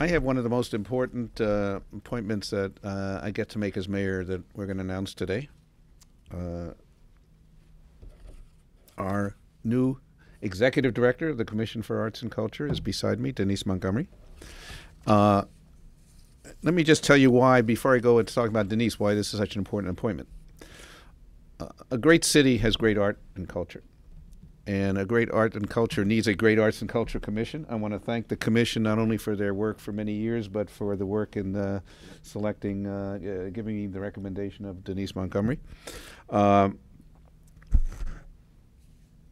I have one of the most important appointments that I get to make as mayor that we're going to announce today. Our new executive director of the Commission for Arts and Culture is beside me, Denise Montgomery. Let me just tell you why, before I go into talking about Denise, why this is such an important appointment. A great city has great art and culture. And a great art and culture needs a great arts and culture commission. I want to thank the commission not only for their work for many years, but for the work in selecting, giving me the recommendation of Denise Montgomery. And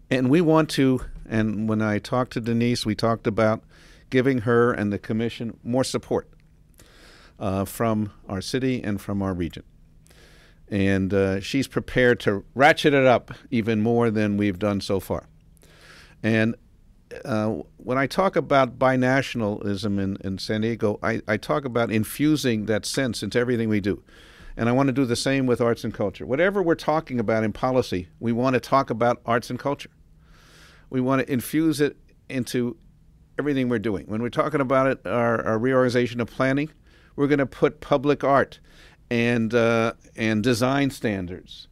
we want to, and when I talked to Denise, we talked about giving her and the commission more support from our city and from our region. And she's prepared to ratchet it up even more than we've done so far. And when I talk about binationalism in San Diego, I talk about infusing that sense into everything we do. And I want to do the same with arts and culture. Whatever we're talking about in policy, we want to talk about arts and culture. We want to infuse it into everything we're doing. When we're talking about it, our reorganization of planning, we're going to put public art and design standards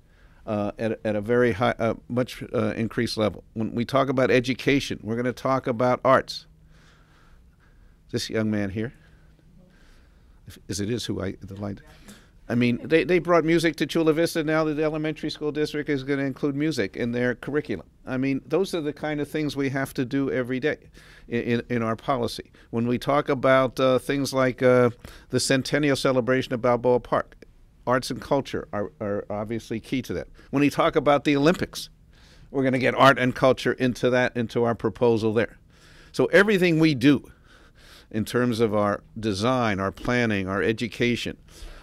at a very high, much increased level. When we talk about education, we're going to talk about arts. This young man here, as it is who I delight. I mean, they brought music to Chula Vista. Now the elementary school district is going to include music in their curriculum. I mean, those are the kind of things we have to do every day in our policy. When we talk about things like the centennial celebration of Balboa Park, arts and culture are obviously key to that. When we talk about the Olympics, we're going to get art and culture into our proposal there. So everything we do in terms of our design, our planning, our education,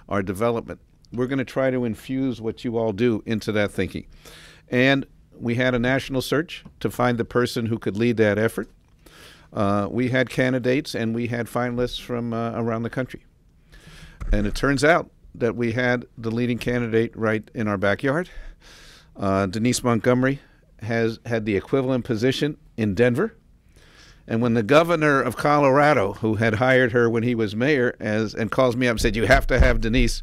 our development, we're going to try to infuse what you all do into that thinking. And we had a national search to find the person who could lead that effort. We had candidates and we had finalists from around the country. And it turns out that we had the leading candidate right in our backyard. Denise Montgomery has had the equivalent position in Denver. And when the governor of Colorado, who had hired her when he was mayor, and calls me up and said, "You have to have Denise,"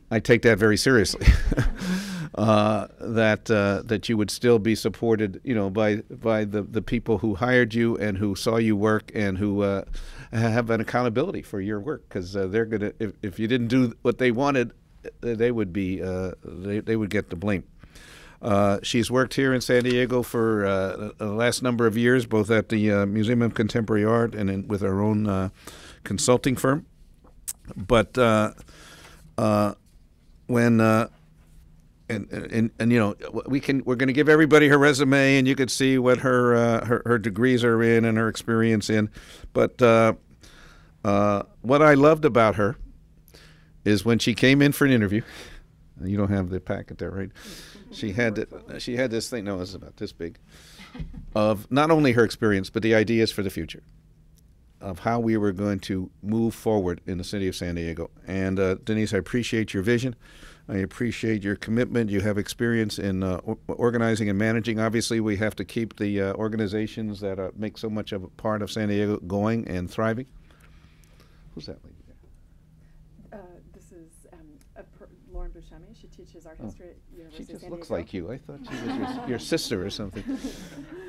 I take that very seriously. That you would still be supported, by the people who hired you and who saw you work and who have an accountability for your work, because they're gonna, if you didn't do what they wanted, they would be they would get the blame. She's worked here in San Diego for the last number of years, both at the Museum of Contemporary Art and with our own consulting firm. But when we're going to give everybody her resume, and you could see what her degrees are in and her experience in. But what I loved about her is when she came in for an interview. You don't have the packet there, right? She had this thing. No, it's about this big. Of not only her experience, but the ideas for the future, of how we were going to move forward in the city of San Diego. And Denise, I appreciate your vision. I appreciate your commitment. You have experience in organizing and managing. Obviously, we have to keep the organizations that make so much of a part of San Diego going and thriving. Who's that lady there? This is Lauren Buscemi. She teaches art history at University of San Diego. She just looks like you. I thought she was your sister or something.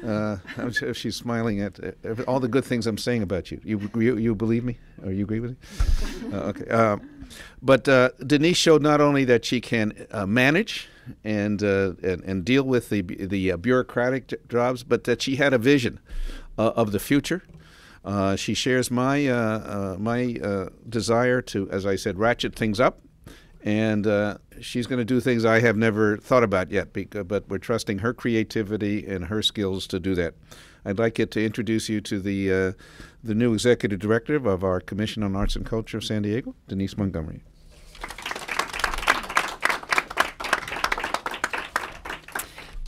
I'm sure she's smiling at all the good things I'm saying about you. You believe me? Or you agree with me? Okay. But Denise showed not only that she can manage and deal with the bureaucratic jobs, but that she had a vision of the future. She shares my desire to, as I said, ratchet things up. And she's going to do things I have never thought about yet, but we're trusting her creativity and her skills to do that. I'd like to introduce you to the new executive director of our Commission on Arts and Culture of San Diego, Denise Montgomery.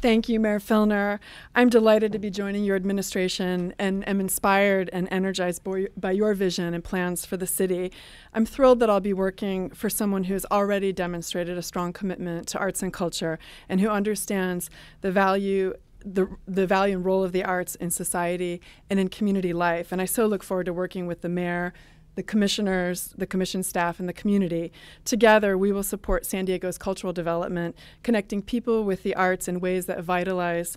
Thank you, Mayor Filner. I'm delighted to be joining your administration and am inspired and energized by your vision and plans for the city. I'm thrilled that I'll be working for someone who has already demonstrated a strong commitment to arts and culture and who understands the value and role of the arts in society and in community life. And I so look forward to working with the mayor, the commissioners, the commission staff, and the community. Together, we will support San Diego's cultural development, connecting people with the arts in ways that vitalize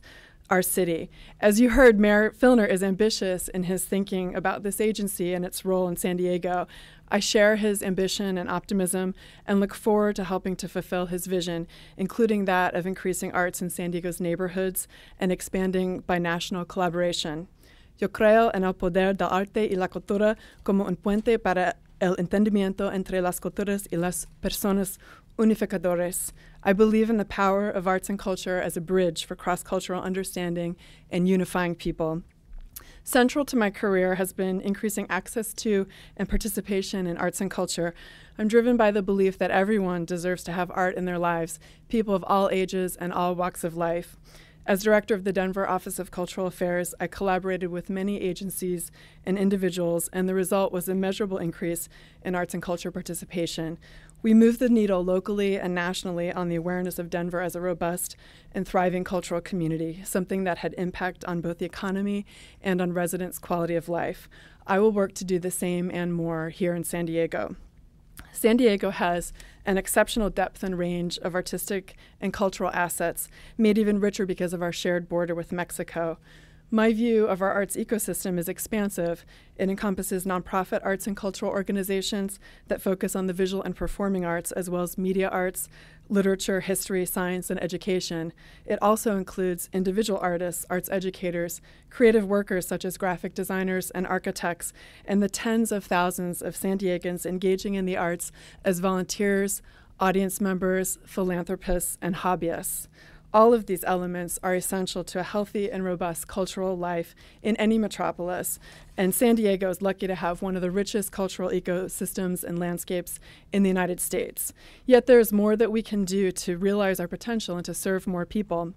our city. As you heard, Mayor Filner is ambitious in his thinking about this agency and its role in San Diego. I share his ambition and optimism and look forward to helping to fulfill his vision, including that of increasing arts in San Diego's neighborhoods and expanding binational collaboration. Yo creo en el poder del arte y la cultura como un puente para el entendimiento entre las culturas y las personas unificadores. I believe in the power of arts and culture as a bridge for cross-cultural understanding and unifying people. Central to my career has been increasing access to and participation in arts and culture. I'm driven by the belief that everyone deserves to have art in their lives, people of all ages and all walks of life. As director of the Denver Office of Cultural Affairs, I collaborated with many agencies and individuals, and the result was a measurable increase in arts and culture participation. We moved the needle locally and nationally on the awareness of Denver as a robust and thriving cultural community, something that had impact on both the economy and on residents' quality of life. I will work to do the same and more here in San Diego. San Diego has an exceptional depth and range of artistic and cultural assets, made even richer because of our shared border with Mexico. My view of our arts ecosystem is expansive. It encompasses nonprofit arts and cultural organizations that focus on the visual and performing arts, as well as media arts, literature, history, science, and education. It also includes individual artists, arts educators, creative workers such as graphic designers and architects, and the tens of thousands of San Diegans engaging in the arts as volunteers, audience members, philanthropists, and hobbyists. All of these elements are essential to a healthy and robust cultural life in any metropolis, and San Diego is lucky to have one of the richest cultural ecosystems and landscapes in the United States. Yet there is more that we can do to realize our potential and to serve more people.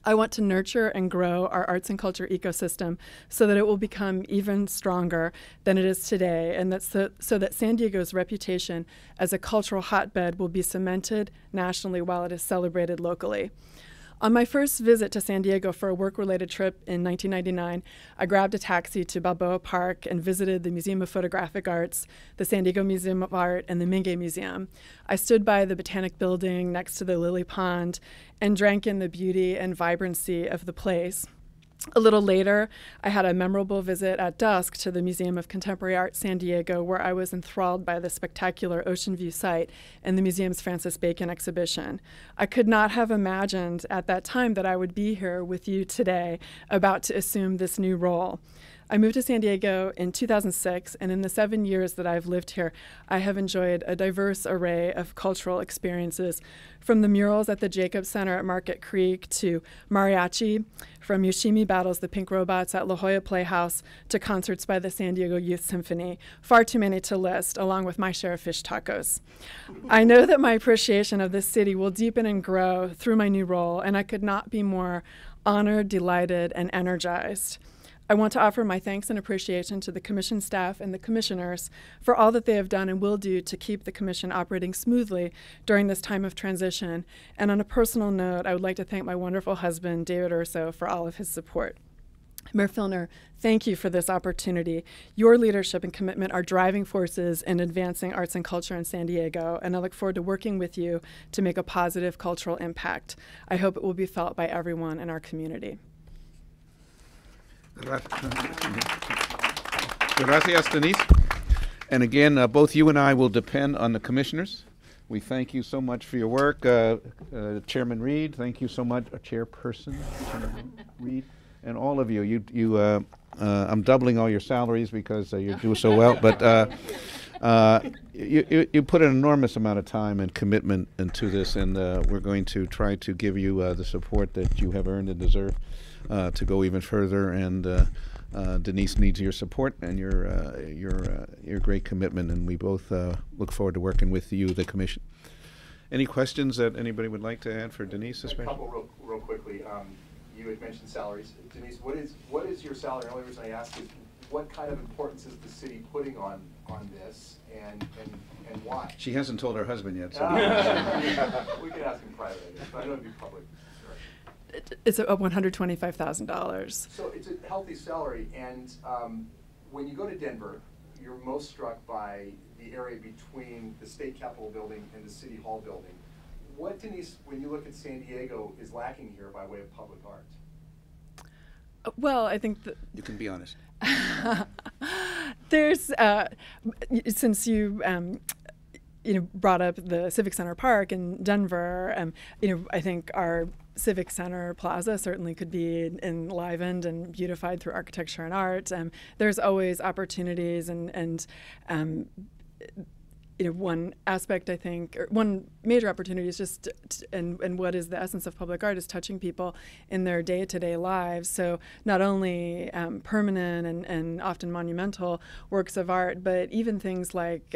I want to nurture and grow our arts and culture ecosystem so that it will become even stronger than it is today, and so that San Diego's reputation as a cultural hotbed will be cemented nationally while it is celebrated locally. On my first visit to San Diego for a work-related trip in 1999, I grabbed a taxi to Balboa Park and visited the Museum of Photographic Arts, the San Diego Museum of Art, and the Mingue Museum. I stood by the Botanic Building next to the Lily Pond and drank in the beauty and vibrancy of the place. A little later, I had a memorable visit at dusk to the Museum of Contemporary Art San Diego, where I was enthralled by the spectacular Ocean View site and the museum's Francis Bacon exhibition. I could not have imagined at that time that I would be here with you today, about to assume this new role. I moved to San Diego in 2006, and in the 7 years that I've lived here, I have enjoyed a diverse array of cultural experiences, from the murals at the Jacobs Center at Market Creek to mariachi, from Yoshimi Battles the Pink Robots at La Jolla Playhouse to concerts by the San Diego Youth Symphony. Far too many to list, along with my share of fish tacos. I know that my appreciation of this city will deepen and grow through my new role, and I could not be more honored, delighted, and energized. I want to offer my thanks and appreciation to the Commission staff and the Commissioners for all that they have done and will do to keep the Commission operating smoothly during this time of transition. And on a personal note, I would like to thank my wonderful husband, David Urso, for all of his support. Mayor Filner, thank you for this opportunity. Your leadership and commitment are driving forces in advancing arts and culture in San Diego, and I look forward to working with you to make a positive cultural impact. I hope it will be felt by everyone in our community. Gracias, Denise. And again, both you and I will depend on the commissioners. We thank you so much for your work. Chairman Reed, thank you so much. Chairperson Chairman Reed, and all of you. I'm doubling all your salaries because you do so well. But you put an enormous amount of time and commitment into this, and we're going to try to give you the support that you have earned and deserve to go even further. And Denise needs your support and your great commitment, and we both look forward to working with you, the Commission. Any questions that anybody would like to add for Denise? A couple real quickly. You had mentioned salaries. Denise, what is your salary? The only reason I ask is what kind of importance is the city putting on this, and why? She hasn't told her husband yet. So we can ask him privately, but I know it'd be public. It's $125,000. So it's a healthy salary, and when you go to Denver, you're most struck by the area between the State Capitol building and the City Hall building. What, Denise, when you look at San Diego, is lacking here by way of public art? Well, I think that You can be honest. there's, since you brought up the Civic Center Park in Denver, I think our Civic Center Plaza certainly could be enlivened and beautified through architecture and art. There's always opportunities and one aspect, I think, or one major opportunity is just, and what is the essence of public art is touching people in their day-to-day lives. So not only permanent and often monumental works of art, but even things like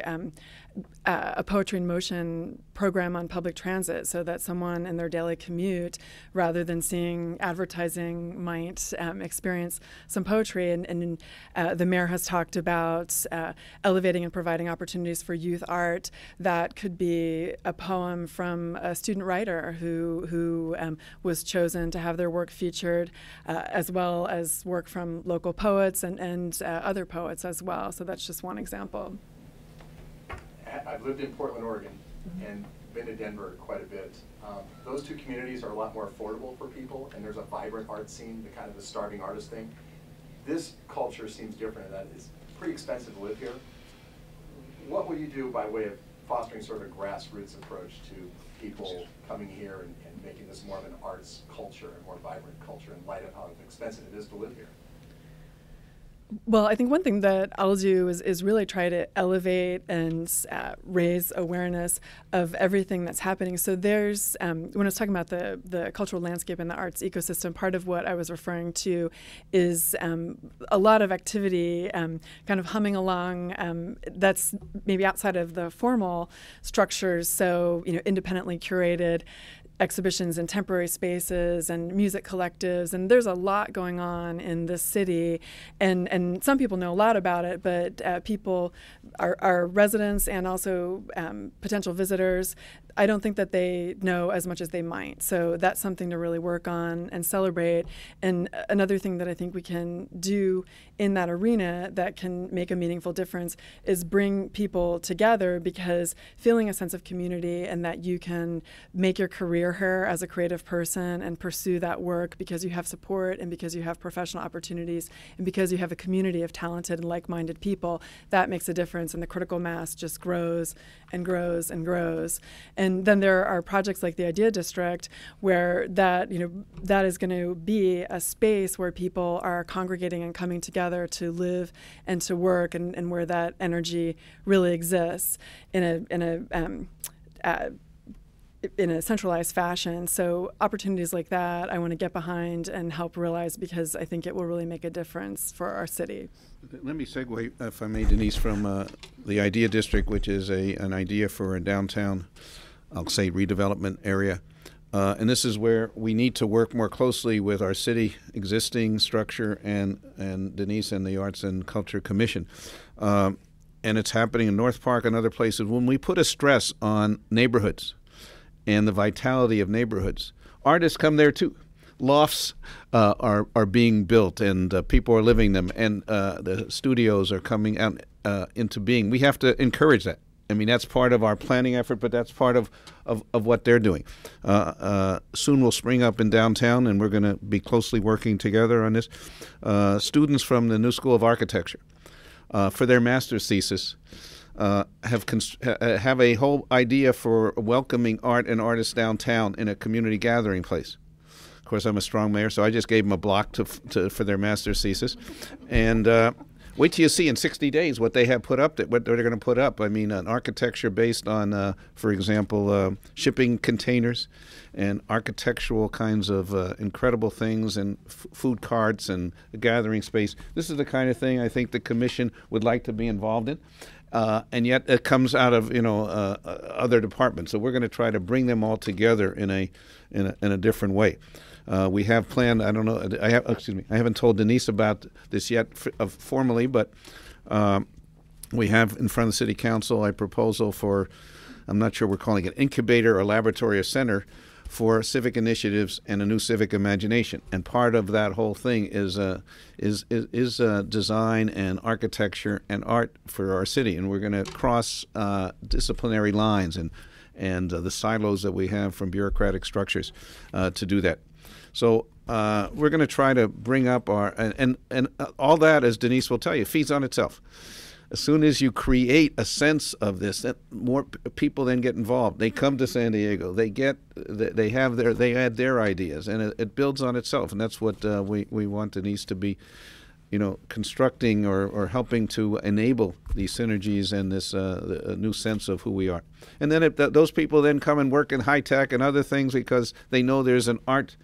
a Poetry in Motion program on public transit, so that someone in their daily commute, rather than seeing advertising, might experience some poetry. And the mayor has talked about elevating and providing opportunities for youth art. That could be a poem from a student writer who was chosen to have their work featured, as well as work from local poets and other poets as well. So that's just one example. I've lived in Portland, Oregon, and been to Denver quite a bit. Those two communities are a lot more affordable for people, and there's a vibrant art scene, the kind of the starving artist thing. This culture seems different in that it's pretty expensive to live here. What will you do by way of fostering sort of a grassroots approach to people coming here and making this more of an arts culture and more vibrant culture in light of how expensive it is to live here? Well, I think one thing that I'll do is really try to elevate and raise awareness of everything that's happening. So there's, when I was talking about the cultural landscape and the arts ecosystem, part of what I was referring to is a lot of activity kind of humming along that's maybe outside of the formal structures, so independently curated exhibitions in temporary spaces and music collectives, and there's a lot going on in this city, and some people know a lot about it, but people, our residents and also potential visitors, I don't think that they know as much as they might. So that's something to really work on and celebrate. And another thing that I think we can do in that arena that can make a meaningful difference is bring people together, because feeling a sense of community and that you can make your career here as a creative person and pursue that work because you have support and because you have professional opportunities and because you have a community of talented and like-minded people, that makes a difference, and the critical mass just grows and grows and grows. And then there are projects like the Idea District where that is going to be a space where people are congregating and coming together to live and to work, and where that energy really exists in a centralized fashion. So opportunities like that I want to get behind and help realize, because I think it will really make a difference for our city. Let me segue, if I may, Denise, from the Idea District, which is an idea for a downtown, I'll say, redevelopment area. And this is where we need to work more closely with our city existing structure and Denise and the Arts and Culture Commission. And it's happening in North Park and other places. When we put a stress on neighborhoods and the vitality of neighborhoods, artists come there too. Lofts are being built, and people are living them, and the studios are coming out into being. We have to encourage that. I mean, that's part of our planning effort, but that's part of what they're doing. Soon we'll spring up in downtown, and we're going to be closely working together on this. Students from the New School of Architecture, for their master's thesis, have a whole idea for welcoming art and artists downtown in a community gathering place. Of course, I'm a strong mayor, so I just gave them a block for their master's thesis. And wait till you see in 60 days what they have put up, what they're going to put up. I mean, an architecture based on, for example, shipping containers and architectural kinds of incredible things, and food carts and a gathering space. This is the kind of thing I think the commission would like to be involved in. And yet it comes out of other departments. So we're going to try to bring them all together in a different way. We have planned. I don't know. I haven't told Denise about this yet formally, but we have in front of the City Council a proposal for, I'm not sure we're calling it incubator or laboratory or center, for civic initiatives and a new civic imagination. And part of that whole thing is design and architecture and art for our city. And we're going to cross disciplinary lines and the silos that we have from bureaucratic structures to do that. So we're going to try to bring up our and all that, as Denise will tell you, feeds on itself. As soon as you create a sense of this, that more people then get involved. They come to San Diego. They add their ideas, and it builds on itself. And that's what we want Denise to be, constructing or helping to enable these synergies and this new sense of who we are. And then those people then come and work in high tech and other things because they know there's an art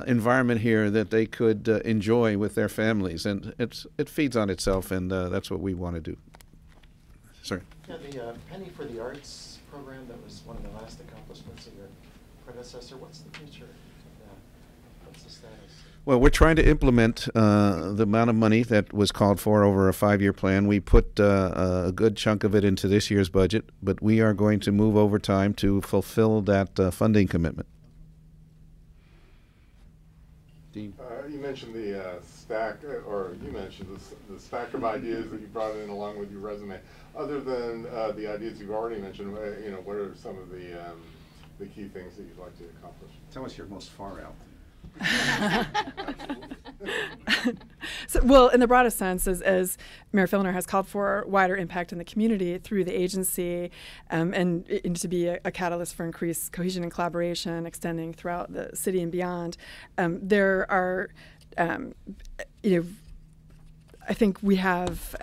environment here that they could enjoy with their families, and it feeds on itself, and that's what we want to do. Sir. Yeah, the Penny for the Arts program, that was one of the last accomplishments of your predecessor. What's the future of that? What's the status? Well, we're trying to implement the amount of money that was called for over a 5-year plan. We put a good chunk of it into this year's budget, but we are going to move over time to fulfill that funding commitment. You mentioned the stack, or you mentioned the stack of ideas that you brought in along with your resume. Other than the ideas you've already mentioned, what are some of the key things that you'd like to accomplish? Tell us your most far out. So, well, in the broadest sense, as Mayor Filner has called for wider impact in the community through the agency, and to be a catalyst for increased cohesion and collaboration extending throughout the city and beyond. There are, I think we have,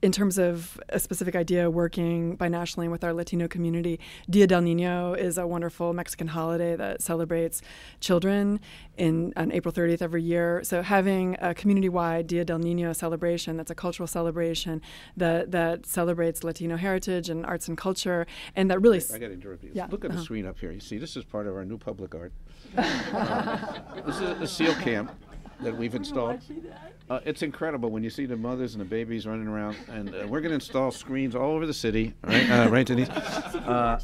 in terms of a specific idea, working binationally with our Latino community. Dia del Nino is a wonderful Mexican holiday that celebrates children on April 30th every year. So having a community-wide Dia del Nino celebration that's a cultural celebration that celebrates Latino heritage and arts and culture, and that really... I got to interrupt you. Yeah. Look at the screen up here. You see, this is part of our new public art. This is a seal cam that we've installed. It's incredible when you see the mothers and the babies running around, and we're going to install screens all over the city, right? Right, Denise?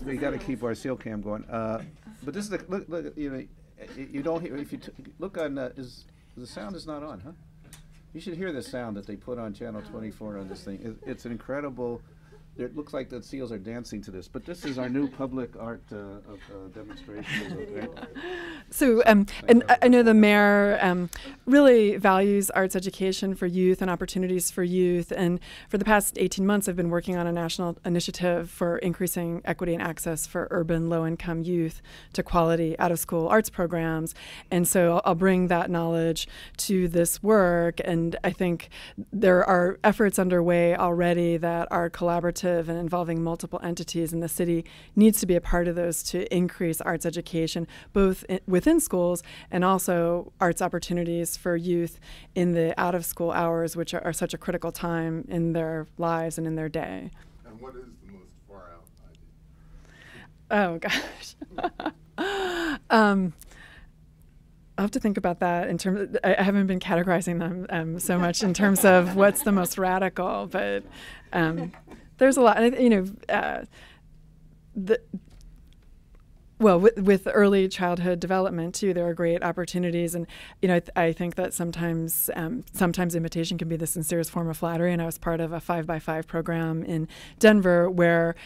We got to keep our seal cam going. But this is look. You don't hear if you look on. The sound is not on, huh? You should hear the sound that they put on Channel 24 on this thing. It's an incredible. It looks like the seals are dancing to this, but this is our new public art demonstration. Right? So, and I know the mayor really values arts education for youth and opportunities for youth. And for the past 18 months, I've been working on a national initiative for increasing equity and access for urban low-income youth to quality out-of-school arts programs. And so I'll bring that knowledge to this work. And I think there are efforts underway already that are collaborative and involving multiple entities, and the city needs to be a part of those to increase arts education, both within schools and also arts opportunities for youth in the out-of-school hours, which are such a critical time in their lives and in their day. And what is the most far out idea? Oh, gosh. I'll have to think about that in terms of, I haven't been categorizing them so much in terms of what's the most radical, but there's a lot, with early childhood development too, there are great opportunities, and I think that sometimes imitation can be the sincerest form of flattery. And I was part of a 5x5 program in Denver where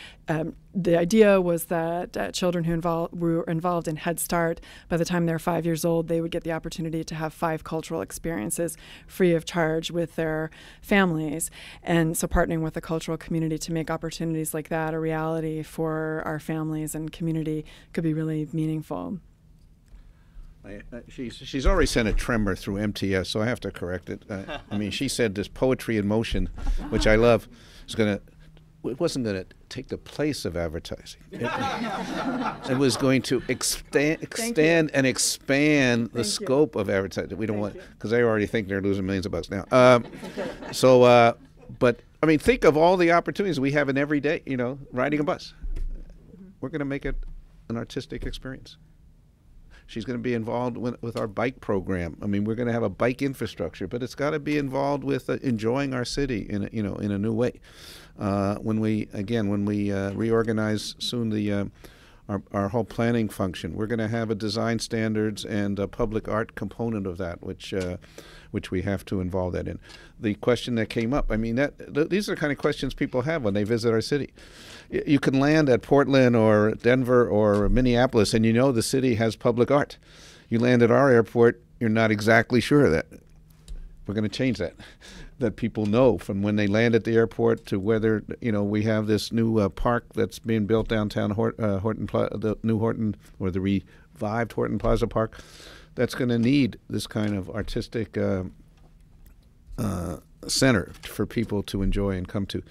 the idea was that children who were involved in Head Start, by the time they're 5 years old, they would get the opportunity to have 5 cultural experiences free of charge with their families. And so partnering with the cultural community to make opportunities like that a reality for our families and community could be really meaningful. She's already sent a tremor through MTS, so I have to correct it. She said this poetry in motion, which I love, it wasn't going to take the place of advertising. It was going to extend and expand the scope of advertising. We don't want, because they already think they're losing millions of bucks now. But think of all the opportunities we have in every day, riding a bus. We're going to make it an artistic experience. She's going to be involved with our bike program. We're going to have a bike infrastructure, but it's got to be involved with enjoying our city in a new way. When we reorganize soon our whole planning function. We're going to have a design standards and a public art component of that, which we have to involve that in. The question that came up, I mean, these are the kind of questions people have when they visit our city. You can land at Portland or Denver or Minneapolis, and you know the city has public art. You land at our airport, you're not exactly sure of that. We're going to change that. That people know from when they land at the airport to whether, we have this new park that's being built downtown the new Horton, or the revived Horton Plaza Park, that's going to need this kind of artistic center for people to enjoy and come to.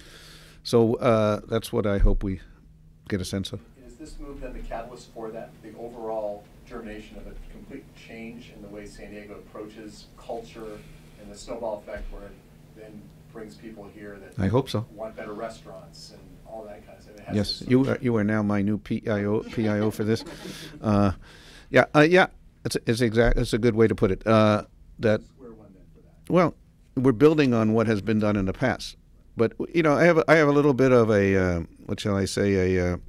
So that's what I hope we get a sense of. Is this move then the catalyst for that, the overall germination of a complete change in the way San Diego approaches culture and the snowball effect where it then brings people here that I hope so. Want better restaurants and all that kind of stuff? Yes, you are now my new PIO for this. Yeah, it's a good way to put it. Well, we're building on what has been done in the past, but I have a little bit of a what shall I say, a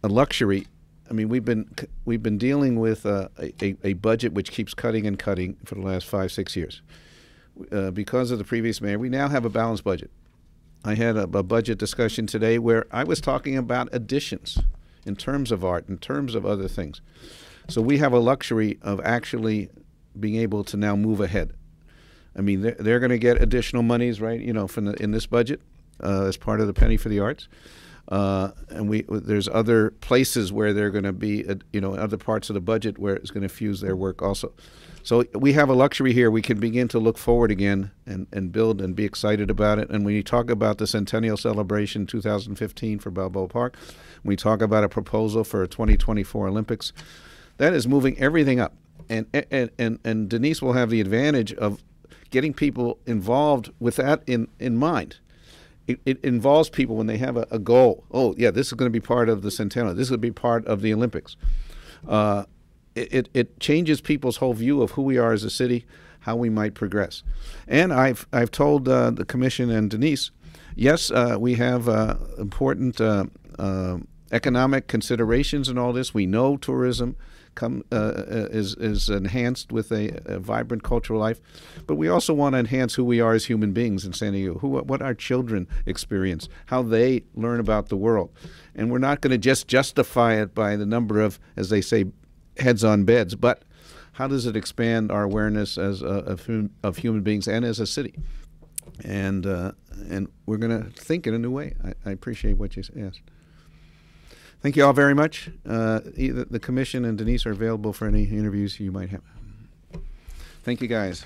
luxury. I mean, we've been dealing with a budget which keeps cutting and cutting for the last 5-6 years. Because of the previous mayor, we now have a balanced budget. I had a budget discussion today where I was talking about additions in terms of art, in terms of other things. So we have a luxury of actually being able to now move ahead. I mean, they're going to get additional monies, right? In this budget as part of the Penny for the Arts. And there's other places where they're going to be, other parts of the budget where it's going to fuse their work also. So we have a luxury here. We can begin to look forward again and build and be excited about it. And when you talk about the Centennial Celebration 2015 for Balboa Park, when we talk about a proposal for a 2024 Olympics, that is moving everything up. And Denise will have the advantage of getting people involved with that in mind. It involves people when they have a goal. Oh, yeah, this is going to be part of the Centennial. This is going to be part of the Olympics. It changes people's whole view of who we are as a city, how we might progress. And I've told the Commission and Denise, yes, we have important economic considerations in all this. We know tourism is enhanced with a vibrant cultural life, but we also want to enhance who we are as human beings in San Diego, what our children experience, how they learn about the world. And we're not going to just justify it by the number of, as they say, heads on beds, but how does it expand our awareness of human beings and as a city? And we're going to think in a new way. I appreciate what you asked. Thank you all very much. The Commission and Denise are available for any interviews you might have. Thank you, guys.